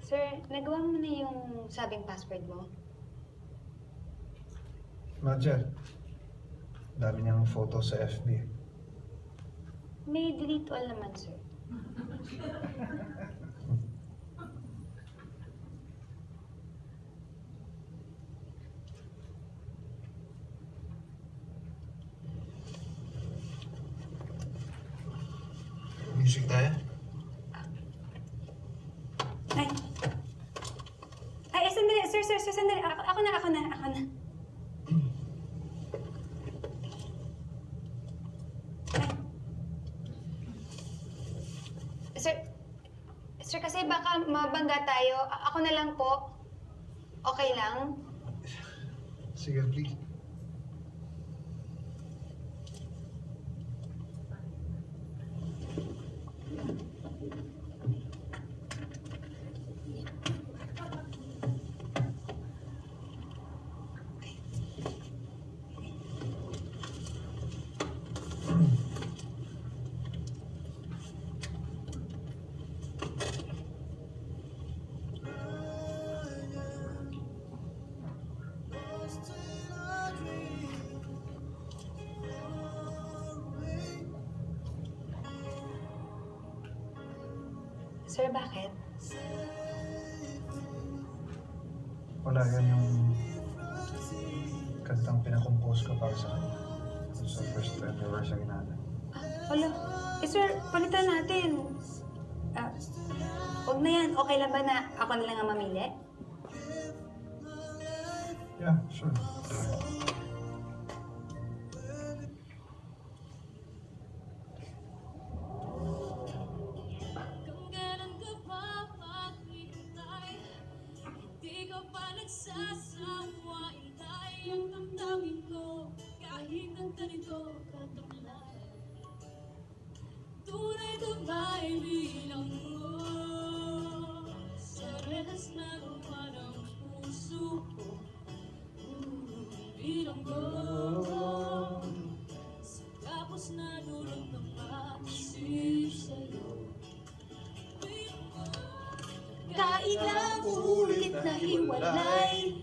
Sir, nagawa mo na yung sabing password mo? Not yet. Dami niyang photo sa FB. May delete all naman, sir. Music tayo? Ay! Ay, sandali! Sir, sandali! Ako na! Ay. Sir, kasi baka mabangga tayo. Ako na lang po. Okay lang? Sige, please. Sir, bakit? Wala, yan yung kantang pinakompose ko para sa kanya. Sa first anniversary natin. Wala. Sir, palitan natin. Huwag na yan. Okay lang ba na ako na lang ang mamili? Yeah, sure. Kung kailan ka pa maghihintay, hindi ka pa nagsasawa, itay ang damdamin ko, kahit ang ganito katablay. Tunay ka ba'y bilang mo, sa rehas na gawa ng puso ko, bilang mo, sa tapos na dulot ng pag-isip sa'yo. Kailang ulit na hiwalay,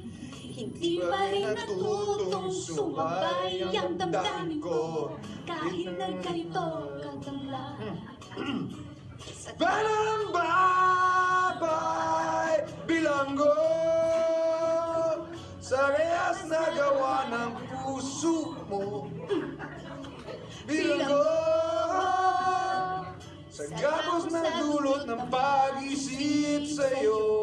hindi pa rin natutong sumabay ang damdamin ko, kahit na ganito kadamla. Parang babay bilanggo sa rehas na gawa ng puso mo. Bilanggo sa gapos na dulot ng pag-isip sa'yo.